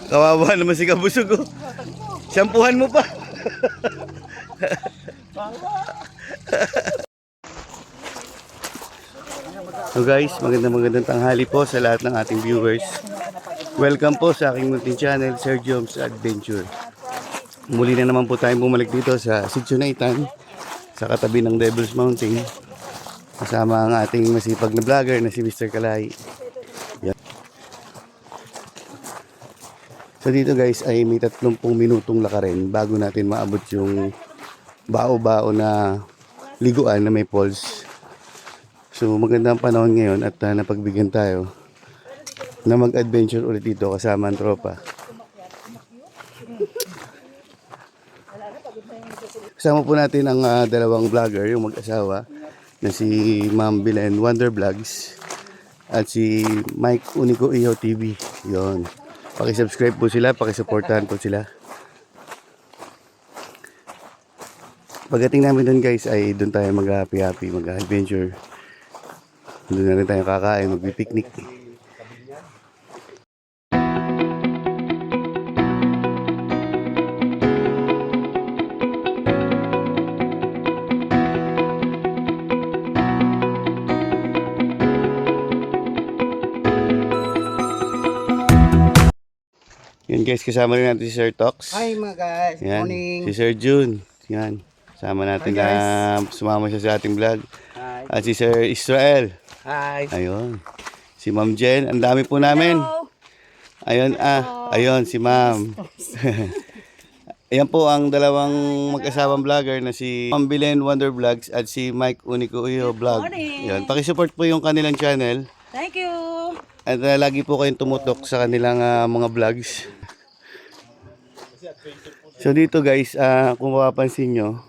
Kawawa naman si Kabusog, oh. Siyampuhan mo pa. So guys, magandang tanghali po sa lahat ng ating viewers. Welcome po sa aking munting channel, Sir Joms Adventure. Muli na naman po tayong bumalik dito sa Sitio Naitan, sa katabi ng Devil's Mountain. Kasama ang ating masipag na vlogger na si Mr. Kalay. Yan. So dito guys ay may 30 minutong lakarin bago natin maabot yung bao-bao na liguan na may falls. So magandang panahon ngayon at napagbigyan tayo na mag-adventure ulit dito kasama ang tropa. Kasama po natin ang dalawang vlogger, yung mag-asawa na si Ma'am Belen Wonder Vlogs at si Mike Unico Iho TV. Yon. Paki-subscribe po sila, paki-supportahan po sila. Pagdating namin doon guys ay doon tayo mag-happy-happy, mag-adventure. Doon na rin tayo kakain, mag-picnic. Yan guys, kasama rin natin si Sir Tox. Hi mga guys, Yan, morning. si Sir June. Yan, kasama natin na sumama siya sa ating vlog. Hi. At si Sir Israel. Hi. Ayun. Si Ma'am Jen, ang dami po namin. Ayun, ayun si Ma'am. Ayan po ang dalawang mag-asawang vlogger na si Ma'am Belen Wonder Vlogs at si Mike Unico Iho Vlog. Ayun, paki-support po yung kanilang channel. Thank you. At lagi po kayong tumutok sa kanilang mga vlogs. So dito guys, kung mapapansin nyo,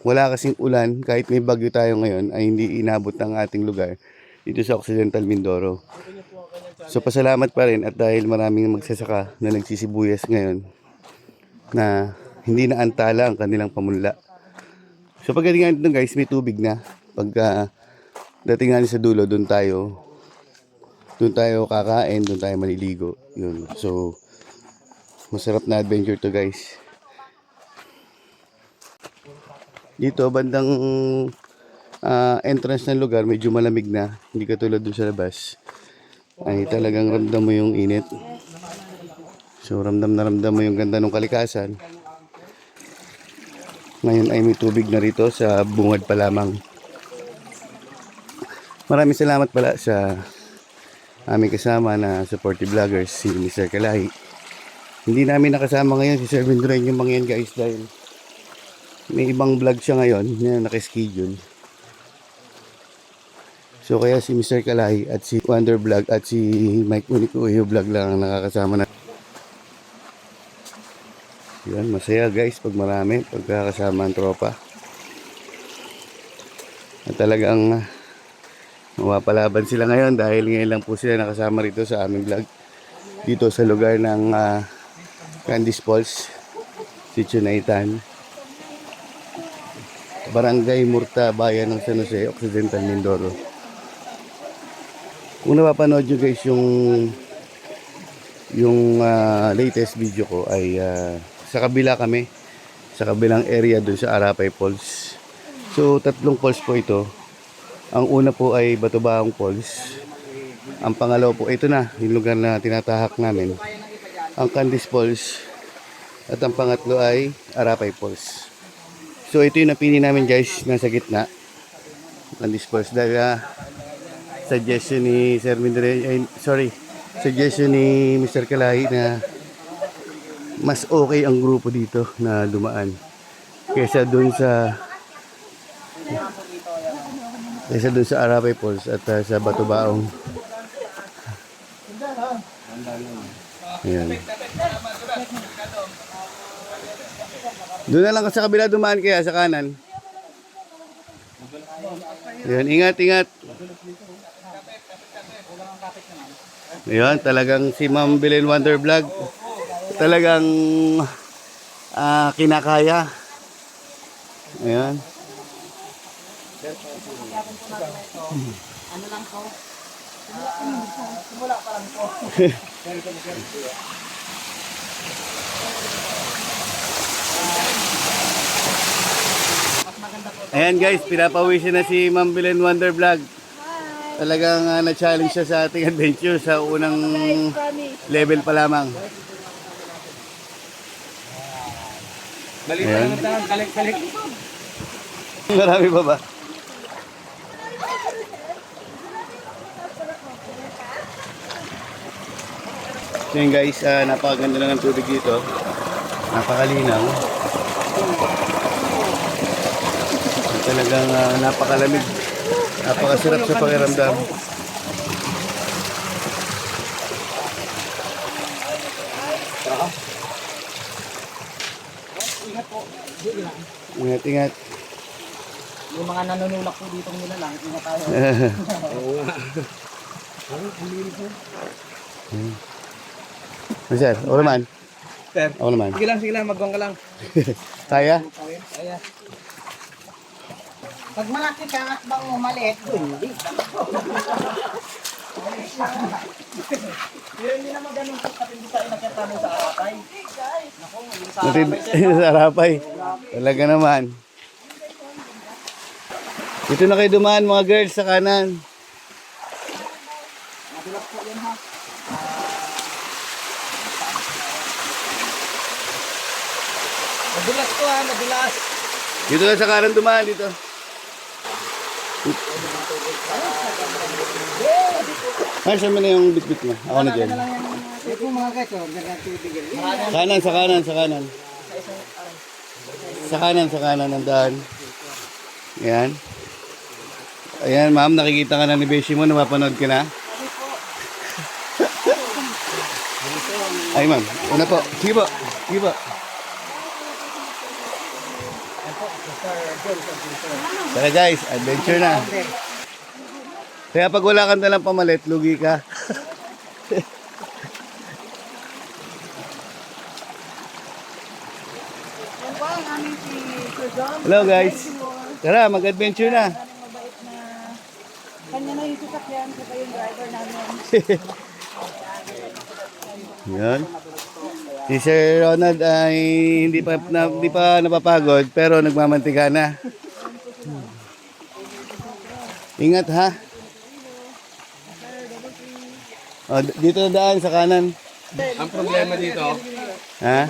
wala kasing ulan. Kahit may bagyo tayo ngayon ay hindi inabot ng ating lugar dito sa Occidental Mindoro. So pasalamat pa rin at dahil maraming magsasaka na nagsisibuyas ngayon na hindi na antala ang kanilang pamunla. So pagdating nga dito guys, may tubig na. Pagka dating nga sa dulo, doon tayo kakain, doon tayo maliligo. Yun. So masarap na adventure to guys. Dito bandang entrance ng lugar medyo malamig na, hindi katulad dun sa labas. Ay talagang ramdam mo yung init. So ramdam mo yung ganda ng kalikasan. Ngayon ay may tubig na rito sa bungad pa lamang. Maraming salamat pala sa aming kasama na supportive vloggers, si Mr. Kalay. Hindi namin nakasama ngayon si Sir Vindren yung mga yan guys dahil may ibang vlog siya ngayon na nakaschedule. So kaya si Mr. Kalay at si Wonder Vlog at si Mike Unico Iho Vlog lang ang nakakasama na. Yan, masaya guys pag marami, pagkakasama ang tropa. At talagang mapapalaban sila ngayon dahil ngayon lang po sila nakasama rito sa aming vlog. Dito sa lugar ng Candice Falls, Sitio Naitan, Barangay Murta, Bayan ng San Jose, Occidental Mindoro. Kung napapanood nyo guys yung latest video ko ay sa kabila kami, sa kabilang area dun sa Arapay Falls. So 3 falls po ito. Ang una po ay Batubaong Falls. Ang pangalawa po, ito na, yung lugar na tinatahak namin, ang Candice Falls. At ang pangatlo ay Arapay Falls. So ito yung napili namin guys, nasa gitna, Candice Falls. Dahil suggestion ni Sir Mindre, suggestion ni Mr. Kalay na mas okay ang grupo dito na dumaan kaysa dun sa Arapay Falls at sa Batubaong. Ayan. Doon na lang sa kabila dumaan kaya sa kanan. Ayan, ingat. Ayan, talagang si Ma'am Belen Wonder Vlog talagang kinakaya. Ayan. Ano lang po? Ayan guys, pinapawisin na si Ma'am Belen Wonder Vlog. Talagang na-challenge siya sa ating adventure sa unang level pa lamang. Ayan. Marami pa ba? So yun guys, napakaganda lang ng tubig dito. Napakalinaw. Talagang napakalamig. Napakasarap sa pakiramdam. Ingat, ingat. Yung mga nanunulak po dito nila lang, ingat tayo. Oo nga. Sir, ako naman. Sir, Ako naman. sige lang, magwang ka lang. Kaya? Kaya. Pag malaki ka at bang umalit, hindi. Hindi naman ganun po katindi sa inakita mo sa Arapay. Sa Arapay. Talaga naman. Dito na kayo dumaan mga girls sa kanan. Madulas po yun ha. Madulas po ha, madulas. Dito na sa kanan dumaan dito. Ay, saan mo na yung bitbit mo? Ako na dyan. Ito mga guys, nagkatibigil. Kanan, sa kanan, sa kanan. Sa kanan, sa kanan ng daan. Ayan. Ayan, ma'am, nakikita ka na ni Beshi mo, napapanood ka na? Ay, ma'am, una po. Sige po, sige po. Tara guys, adventure na. Kaya pag wala kang dalang pamalit, lugi ka. Hello guys. Tara, mag-adventure na. Kanya na yung sasakyan, saka yung driver namin. Yan. Si Sir Ronald ay hindi pa napapagod pero nagmamantika na. Ingat ha. Oh, dito na daan sa kanan. Ang problema dito, Ha?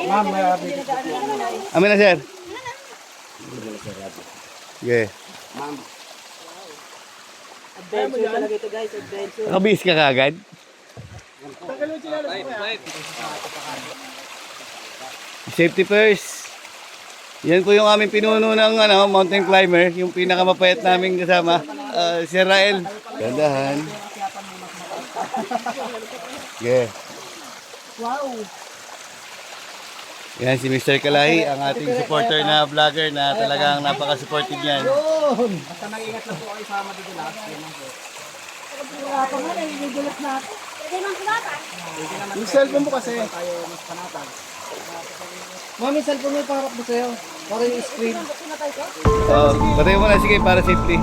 ma'am, may Amin na sir. Okay. Adventure talaga ito guys, adventure. Nakabihis ka kagad? Safety first. Yan po yung aming pinuno ng mountain climber, yung pinakamapayat naming kasama, si Rael. Gandahan. Okay. Wow! Yan si Mr. Kalahi, ang ating supporter na vlogger na talagang napaka-supportive niyan. basta mag-ingat lang po kayo sa madudulas. Yan lang po. Wala pa nga, nagigulat na ako. Pwede nang kumatan. Yung cellphone mo kasi. Tayo mas panatag. Ma'am, yung cellphone mo ipaharap mo sa'yo. Para yung screen. Patay mo na, sige, para safety.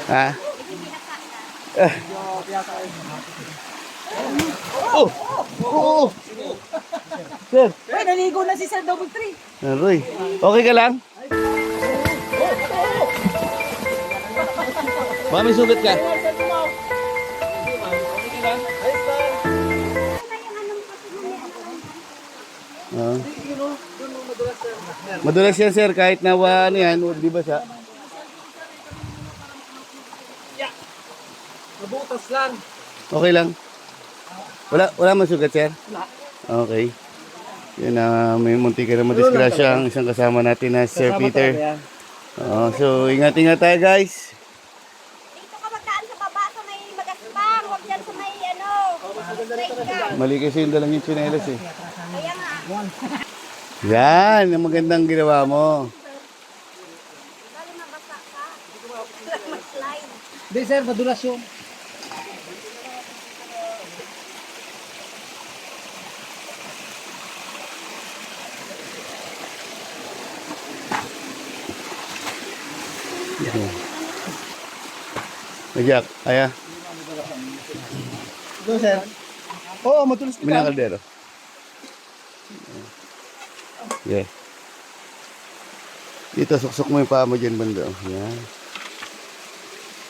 Ha? Oh! Oh! Sir! Uy, naligo na si Sir Double 3. Aroy. Okay ka lang? Baka may sugat ka? Ah. Madulas yan sir, kahit na ano yan, di ba siya? Nabutas lang. Okay lang. Wala man sugat sir? Okay. Yan na may munti ka na madisgrasya ang isang kasama natin na si Sir Peter. So ingat-ingat tayo guys. Dito ka magdaan sa baba sa may magaspang, huwag dyan sa may straight ka. Mali kasi yung dalang yung tsinelas eh. Kaya nga. Yan, ang magandang ginawa mo. Bali mabasa ka. Mag-slide. Hindi sir, madulas yun. Jack, kaya? Doon, sir. Oo, matulis kita. Minakaldero. Yeah. Dito, suksok mo yung paa mo dyan, banda. Yan.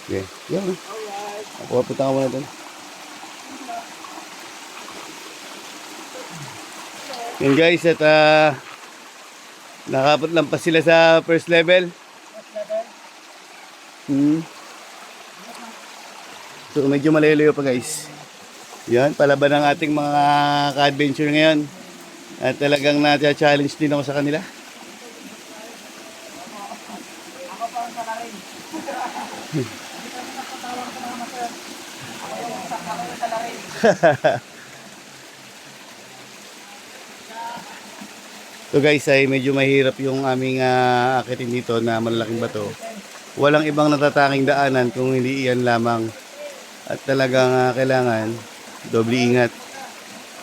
Yeah. Yan. Ako, punta ka muna doon. Yan guys, at nakapot lang pa sila sa first level. So medyo malayo pa guys. Yan, palaban ang ating mga ka-adventure ngayon. At talagang na-challenge din ako sa kanila. So guys, ay medyo mahirap yung aming akitin dito na malalaking bato. Walang ibang natatanging daanan kung hindi iyan lamang. At talagang kailangan doble ingat.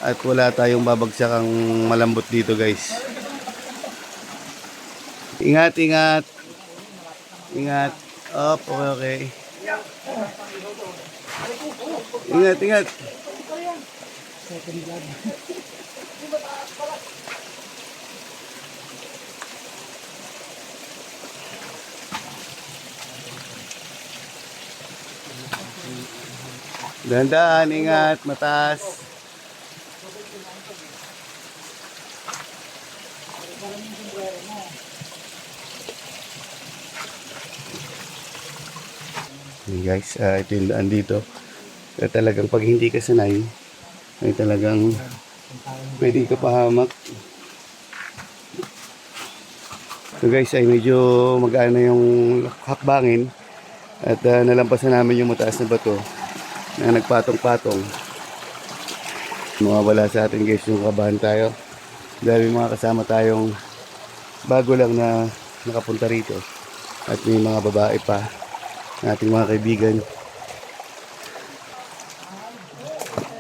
At wala tayong babagsakang malambot dito guys. Ingat, ingat. Ingat. Up, okay, okay. Ingat, ingat. Dahan-dahan, ingat, mataas. Okay guys, ito yung daan dito. Kaya talagang pag hindi ka sanay, ay talagang pwede ka pahamak. So guys, ay medyo magaan na yung hakbangin. At nalampasan namin yung mataas na bato na nagpatong-patong. Mawawala sa atin guys yung kabahan tayo. Dahil may mga kasama tayong bago lang na nakapunta rito. At may mga babae pa na ating mga kaibigan.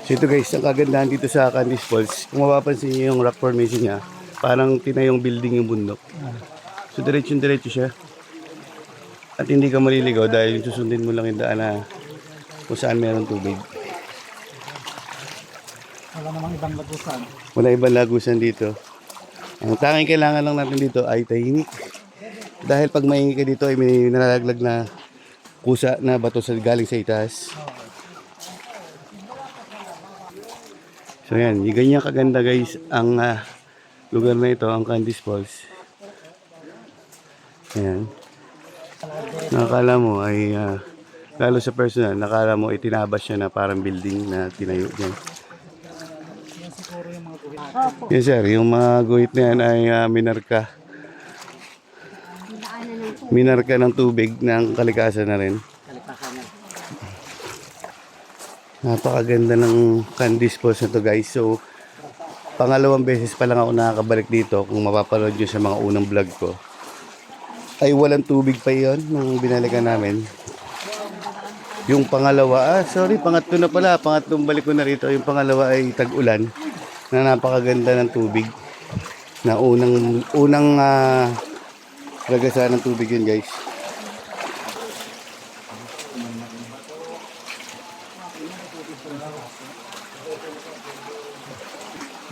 So ito guys, ang kagandahan dito sa Candice Falls, kung mapapansin niyo yung rock formation niya, parang tinayong building yung bundok. So diretso siya. At hindi ka maliligaw dahil susundin mo lang yung daan na kung saan meron tubig. Wala namang ibang lagusan. Wala ibang lagusan dito. Ang tanging kailangan lang natin dito ay tahimik. Dahil pag maingay ka dito ay may nalalaglag na kusa na bato sa galing sa itaas. So yan, yung ganyan kaganda guys ang lugar na ito, ang Candice Falls. Ayan. Nakakala mo ay lalo sa personal, nakakala mo itinabas siya na parang building na tinayo dyan. Yes sir, yung mga guhit na yan ay minarka. Minarka ng tubig ng kalikasan na rin. Napakaganda ng Candice Falls na to guys. So, pangalawang beses pa lang ako nakakabalik dito. Kung mapapanood nyo sa mga unang vlog ko, ay walang tubig pa yon nung binalikan namin. Yung pangalawa, pangatlo na pala. Pangatlong balik ko na rito. Yung pangalawa ay tag-ulan na napakaganda ng tubig. Na unang lagasan ng tubig yun guys.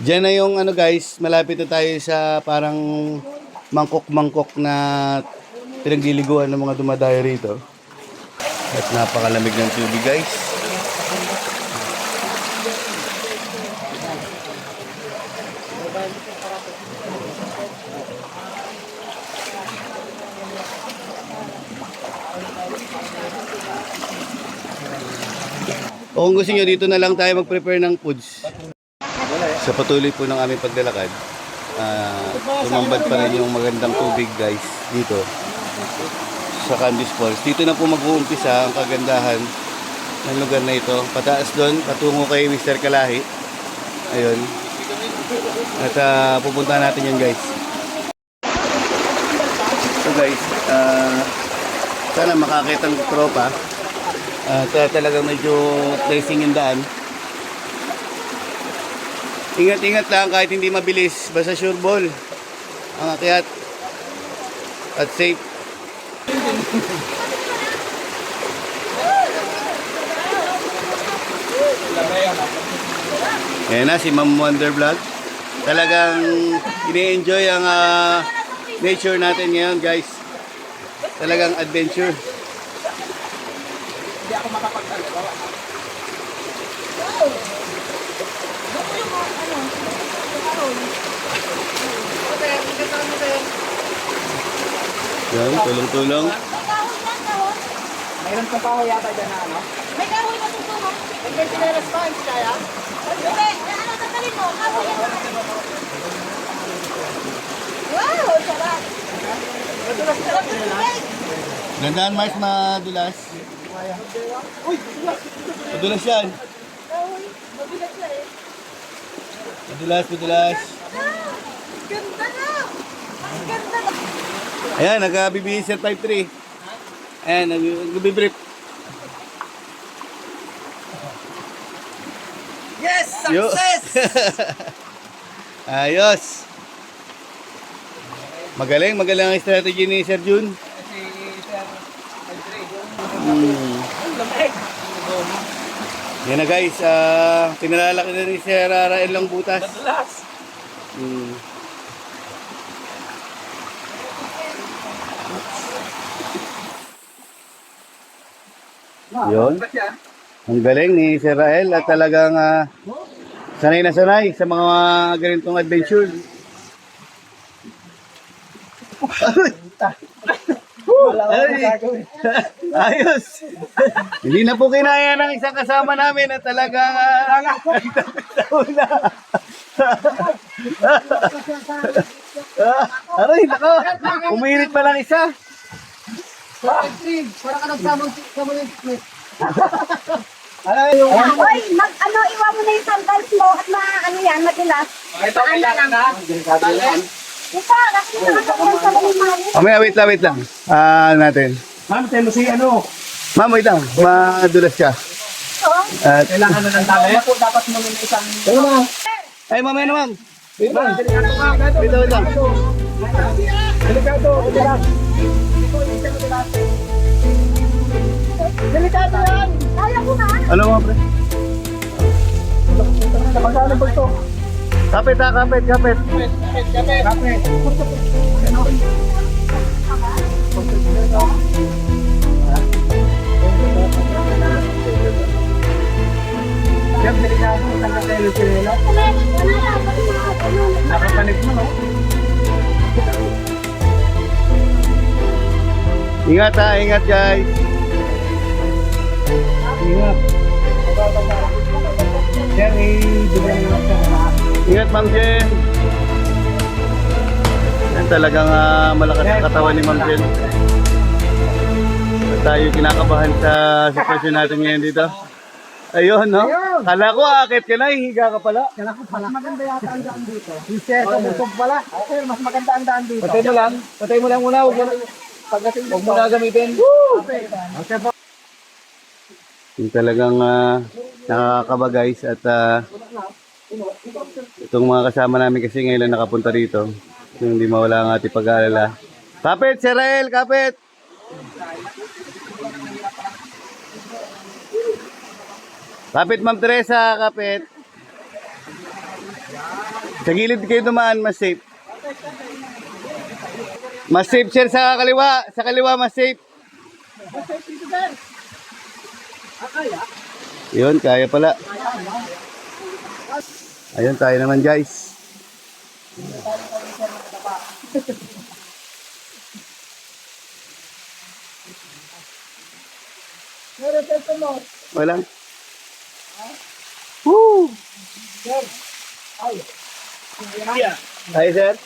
Diyan na yung guys, malapit na tayo sa parang mangkok-mangkok na pinagliliguan ng mga dumadayo rito. At napakalamig ng tubig guys. O kung gusto nyo, dito na lang tayo mag-prepare ng foods. Sa patuloy po ng aming paglalakad, tumambad pa rin yung magandang tubig guys dito sa Candice Falls. Dito na po mag-uumpisa ang kagandahan ng lugar na ito. Pataas doon, patungo kay Mr. Kalahi. Ayun. At pupunta natin yan guys. So guys, sana makakita ng tropa. Talagang medyo tracing yung daan. Ingat-ingat lang kahit hindi mabilis. Basta sure ball ang akyat at safe. Ayan na, si Ma'am Wonder Vlog. Talagang ini-enjoy ang nature natin ngayon, guys. Talagang adventure. Hindi ako makapagdalawa. Yan, tulong-tulong. May kahoy yan, kahoy. Mayroon pong kahoy yata dyan na ano. May kahoy na tutulong. May sinelas pa, hindi kaya? Hindi, ano tatalin mo? Kahoy yan naman. Wow, sarap. Sarap ng tubig. Gandaan, Mars, madulas. Madulas yan. Kahoy, mabigat siya eh. Madulas. Ganda na! Ang ganda na! Ayan, nag-BBS 53. Ayan, nag-brief. Yes! Yo. Success! Ayos. Magaling ang strategy ni Sir Jun. Si Sir Aldrin. Lamig! Yan na guys, pinalalaki na ni Sir Rael lang butas. Madulas! Hmm. Yun. Ba siya? Ang galing ni Sir Rael at talagang sanay na sanay sa mga ganitong adventure. Wala ko Ay. gagawin. Ayos! Hindi na po kinaya ng isang kasama namin at talagang na. Aray, nako! Umirit pa lang isa. Extreme! Para ka nagsamang split. Ano yung... Hoy, iwan mo na yung sandals mo at ano yan, matilas. Ito kailangan na. Ito, kasi nakakataon sa malimali. Wait lang. Natin. Ma'am, tayo mo si ano? Ma'am, wait lang. Madulas siya. Oh, At, Kailangan na ng tali? Dapat mo na isang... Ano na? ay, ma'am, ma'am. Wait lang. Delikado ka. Wait lang. Delikado. Delikado yan! kaya ko na. Ano mga pre? Magkano ba ito? Kapit. Kapit. Yan, delikado. Tanggal tayo ng sinela. Nakapanik mo, no? Ingat guys. Ingat. Yan, bigyan mo lang siya. Ingat, Ma'am Jen. Yan talagang malakas ang katawan ni Ma'am Jen. At tayo kinakabahan sa sitwasyon natin ngayon dito. Ayun, no? Kala ko, akit ka na, higa ka pala. Mas maganda yata ang daan dito. Sir, kabusog pala. Okay, mas maganda ang daan dito. Patay mo lang muna. Huwag mo na gamitin. Okay po. Yung talagang nakakaba guys at itong mga kasama namin kasi ngayon lang nakapunta dito. Yung hindi mawala ang ating pag-aalala. Kapit, Sir Rael, kapit! Kapit, Ma'am Teresa, kapit. Sa gilid kayo dumaan, mas safe. Mas safe, sir, sa kaliwa. Sa kaliwa, mas safe. Yun, kaya pala. Ayun, tayo naman, guys. Walang. Woo! Hi, sir.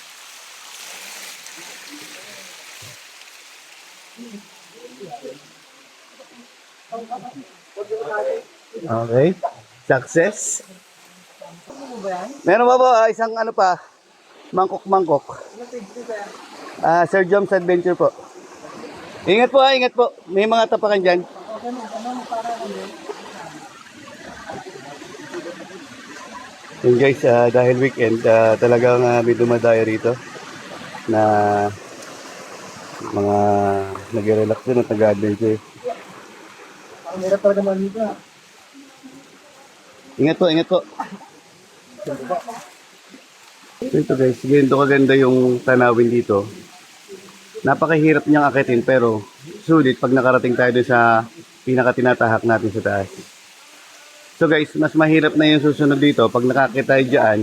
Okay. Success. Meron ba po isang ano pa? Mangkok. Sir Joms Adventure po. Ingat po, ingat po. May mga tapakan dyan. Yun guys, dahil weekend, talagang may dumadayo rito na mga nag-relax din at nag-adventure. Ang hirap talaga man dito. Ingat po, ingat po. So ito guys, ganito kaganda yung tanawin dito. Napakahirap niyang akitin pero sulit pag nakarating tayo doon sa pinakatinatahak natin sa taas. So guys, mas mahirap na yung susunod dito. Pag nakakita tayo dyan,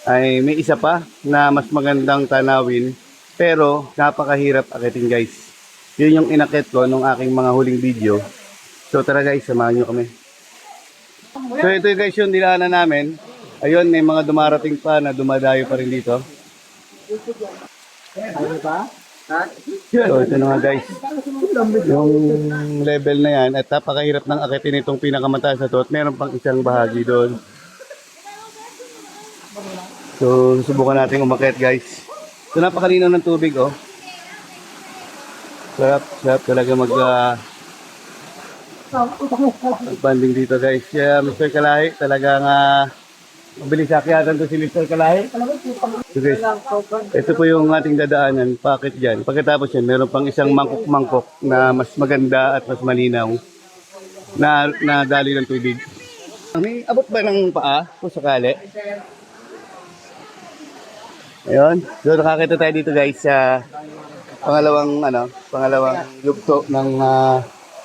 ay may isa pa na mas magandang tanawin pero napakahirap akitin guys. Yun yung inakit ko nung aking mga huling video. So tara guys, samahan nyo kami. So ito guys yung dinaanan namin. Ayun, may mga dumarating pa na dumadayo pa rin dito. Ano ba? So ito na nga guys. Yung level na yan at napakahirap ng akitin itong pinakamataas na to at meron pang isang bahagi doon. So susubukan natin umakyat guys. So napakalinaw ng tubig oh. Sarap talaga mag-banding dito guys. Kaya Mr. Kalahi talagang mabilis akyatan to si Mr. Kalahi. So guys, ito po yung ating dadaanan, packet dyan. Pagkatapos yan, meron pang isang mangkok-mangkok na mas maganda at mas malinaw na dali ng tubig. May abot ba ng paa kung sakali? Ayun, so nakakita tayo dito guys sa pangalawang yugto ng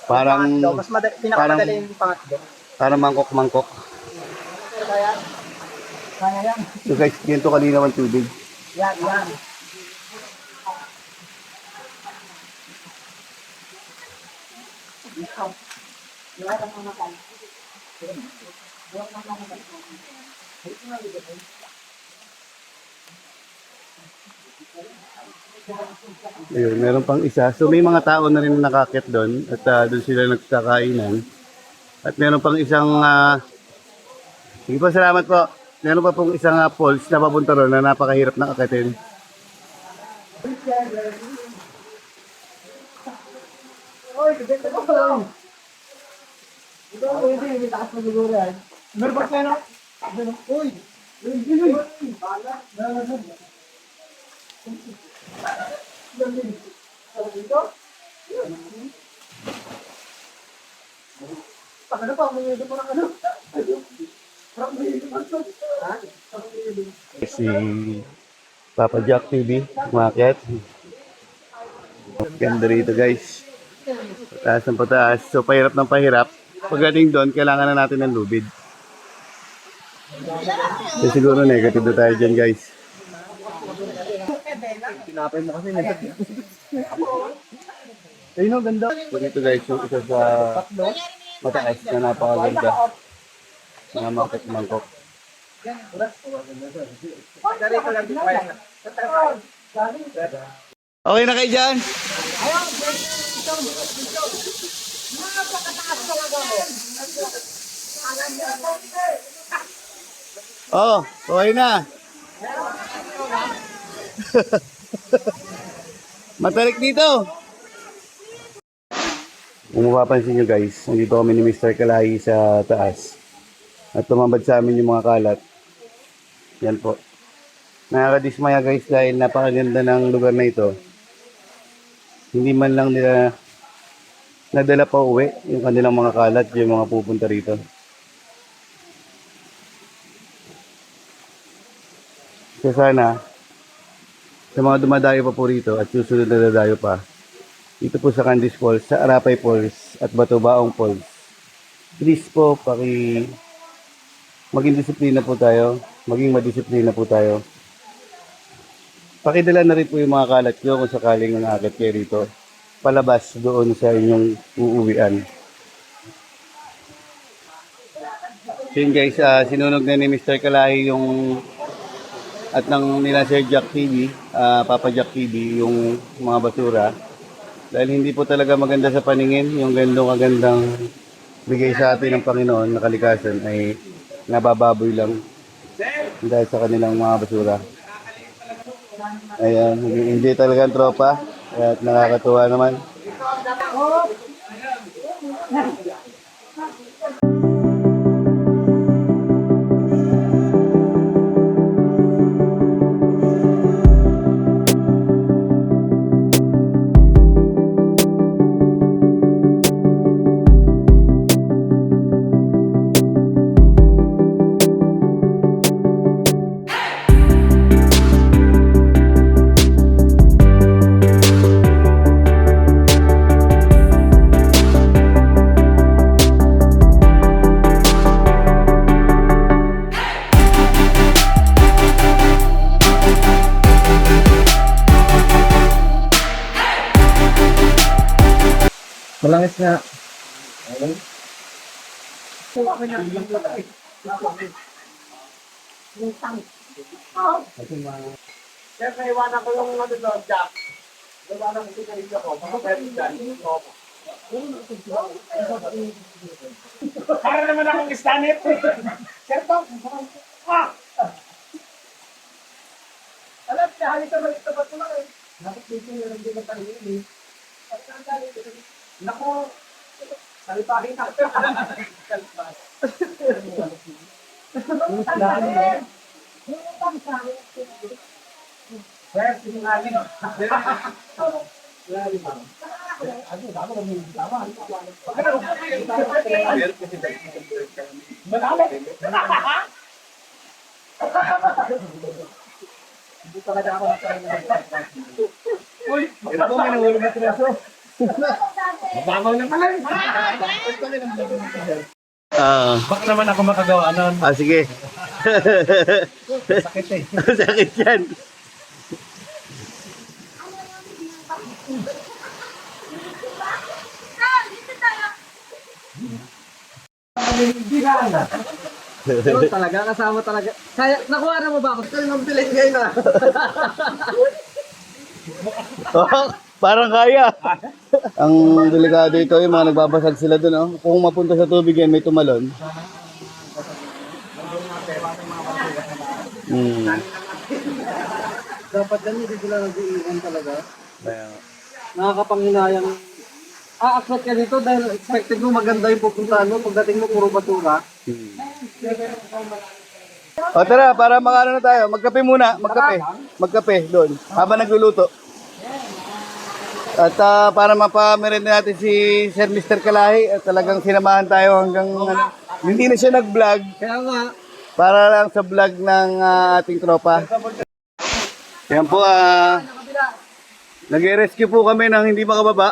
parang Pinakamadaling pangatlo. parang mangkok-mangkok. Kaya yan. So guys, ganito kalinaw ang tubig. Yan. Ayun, meron pang isa. So may mga tao na rin nakakit doon at doon sila nagkakainan. At meron pang isang sige po, salamat po. Meron pa pong isang falls na papunta ron na napakahirap na akitin. Oy, ganda ko lang. Ito, pwede. May taas na siguro yan. Meron ba kayo? Uy! Uy! Ano pa? May ito mo ng ano? Si Papa Jack TV, umakyat. Ganda rito guys. Pataas ng pataas. So pahirap ng pahirap. Pagdating doon, kailangan na natin ng lubid. So siguro negative na tayo dyan guys. Tinapay mo kasi. Ayun o, ganda. So dito guys, yung isa sa mataas na napakaganda. Mga mangkok. Okay na kayo dyan? Oh, okay na. Matarik dito. Kung mapapansin nyo guys, nandito kami ni Mr. Kalahi sa taas. At tumambad sa amin yung mga kalat. Yan po. Nakakadismaya guys dahil napakaganda ng lugar na ito. Hindi man lang nila nadala pa uwi yung kanilang mga kalat, yung mga pupunta rito. So sana, sa mga dumadayo pa po rito at susunod na dadayo pa, dito po sa Candice Falls, sa Arapay Falls at Batubaong Falls, please po, maging disiplina po tayo, maging madisiplina po tayo. Pakidala na rin po yung mga kalat nyo kung sakaling nangagat kayo rito, palabas doon sa inyong uuwian. So yun guys, sinunog na ni Mr. Kalahi yung at ng nila Sir Jack TV, Papa Jack TV, yung mga basura. Dahil hindi po talaga maganda sa paningin, yung kagandang bigay sa atin ng Panginoon na kalikasan ay nabababoy lang dahil sa kanilang mga basura. Ayan, hindi talaga ang tropa at nakakatuwa naman. Langis nga. Siyempre, iwanan ko yung ano doon, Jack. Iwanan ko yung ako. Pero dyan, para naman akong istanip. Siyempre, alam, kahit ka balik na ba ito lang eh. Dapat dito yung hindi na tayo eh. Naku, salipahin natin. Sir, sinungaling. Hindi pa kada ako Uy, ito po may nahulog na tiraso. Mababaw na pala. Baka naman ako makagawa nun. Sige. Sakit eh. Sakit yan. Pero talaga, kasama talaga. Kaya, nakuha na mo ba ako? Kaya nang bilhin ngayon na. Oh, parang kaya. Ang delikado ito, yung mga nagbabasag sila doon. Oh. Kung mapunta sa tubig yan, may tumalon. Dapat yan, hindi sila nag-iiwan talaga. Nakakapanghinayang. Aakit ka dito dahil expected mo maganda yung pupuntahan mo. Pagdating mo, puro basura. O tara, para makano na tayo. Magkape muna. Magkape doon. Habang nagluluto. At para mapamerenda natin si Sir Mr. Kalahi. At talagang sinamahan tayo hanggang hindi na siya nag-vlog. Kaya nga, Para lang sa vlog ng ating tropa. Yan po, nag-rescue po kami ng hindi makababa.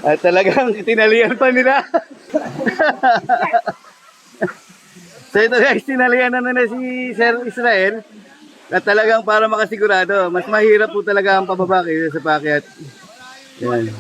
At talagang tinalian pa nila. So ito guys, tinalian na nila si Sir Israel. At talagang para makasigurado, mas mahirap po talaga ang pababa kaysa sa pakyat. Yan.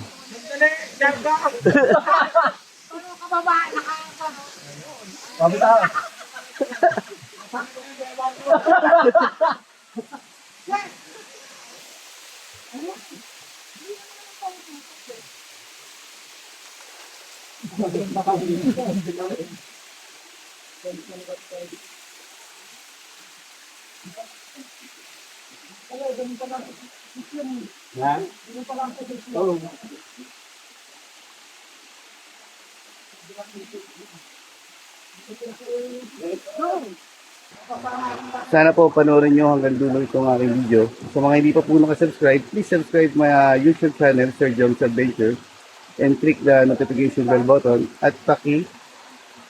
Sana po panoorin nyo hanggang dulo itong aking video. Sa mga hindi pa po nakasubscribe, please subscribe my YouTube channel, Sir Jones Adventure, and click the notification bell button at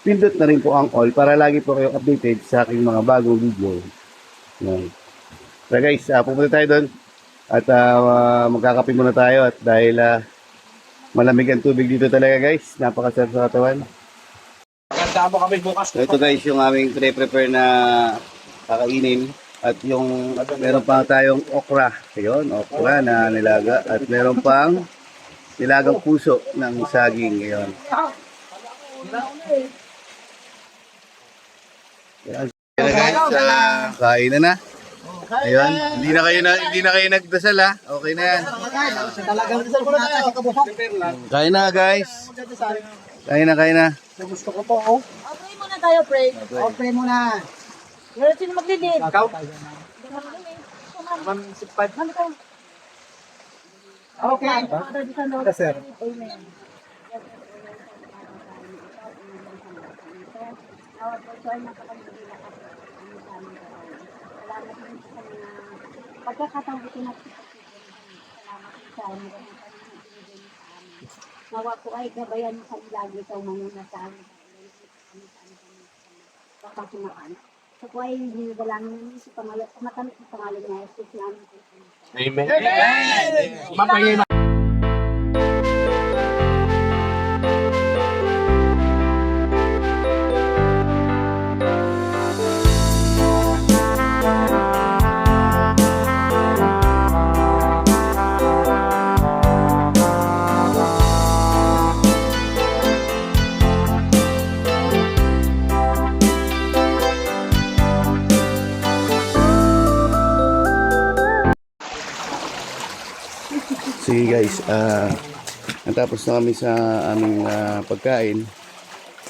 pindot na rin po ang all para lagi po kayo updated sa aking mga bagong video. Yan. So guys, pupunta tayo doon at magkakape muna tayo at dahil malamig ang tubig dito talaga guys, napakasarap sa katawan. Maganda mo kami bukas. So ito guys yung aming pre-prepare na kakainin at yung meron pa tayong okra. Ayun, okra na nilaga at meron pang nilagang puso ng saging. Ayun. Ayan guys, kain na. Ayun, hindi na kayo nagdasal ha. Okay na yan. talagang dasal ko na tayo. Kain na guys. Kain na. Gusto ko to, oh. Pray muna tayo, pray. Okay muna. Pero sino maglilid? Ikaw? Ma'am, ikaw. Okay. Father, di ka, Lord. Yes, sir. Amen. Nawag po siya ay nakapagpagila ka po sa aming salamat din sa mga pagkakataong itinagsipas niyo po. Salamat din sa aming mga pagkakataong sa amin. Nawa po ay gabayan mo sa ilagi ito manguna sa amin. Papasunakan. So po ay dinadalangin namin sa matamit sa pangalan niya. Jesus namin po. Amen. Amen. sige guys, natapos na kami sa aming pagkain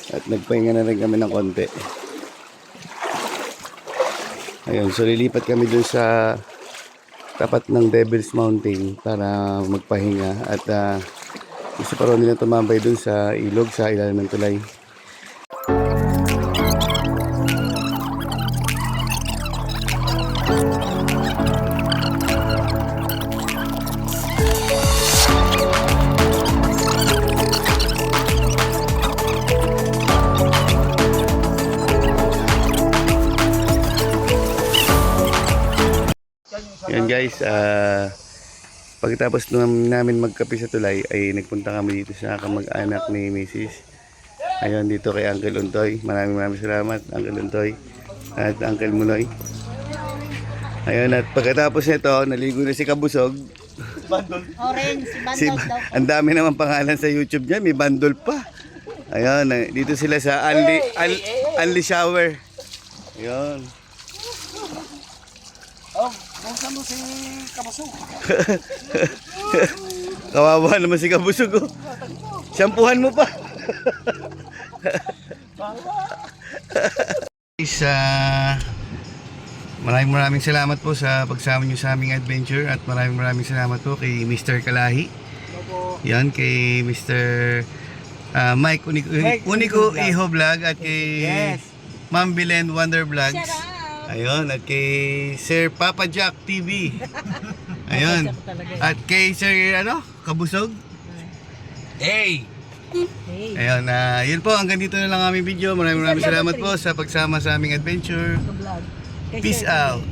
at nagpahinga na rin kami ng konti. Ayun, so lilipat kami dun sa tapat ng Devil's Mountain para magpahinga at gusto pa rin nila tumambay dun sa ilog sa ilalim ng tulay. Yan guys, pagkatapos namin magkape sa tulay ay nagpunta kami dito sa kamag-anak ni Mrs. Ayun, dito kay Uncle Untoy. Maraming salamat Uncle Untoy at Uncle Munoy. Ayun, at pagkatapos nito naligo na si Kabusog. Orange, Si, bandol daw. ang dami naman pangalan sa YouTube niya, may bandol pa. Ayun, dito sila sa Unli Shower. Ayun. Kawawa naman si Kabusog. Oh. Shampoohan mo pa. Guys, maraming salamat po sa pagsama niyo sa aming adventure at maraming salamat po kay Mr. Kalahi. Yan, kay Mr. Mike Unico Iho Vlog at kay Ma'am Belen Wonder Vlogs. Ayun, at kay Sir Papa Jack TV. Ayun. At kay Sir Kabusog. Hey! Ayun, yun po, hanggang dito na lang aming video. Maraming salamat po sa pagsama sa aming adventure. Peace out.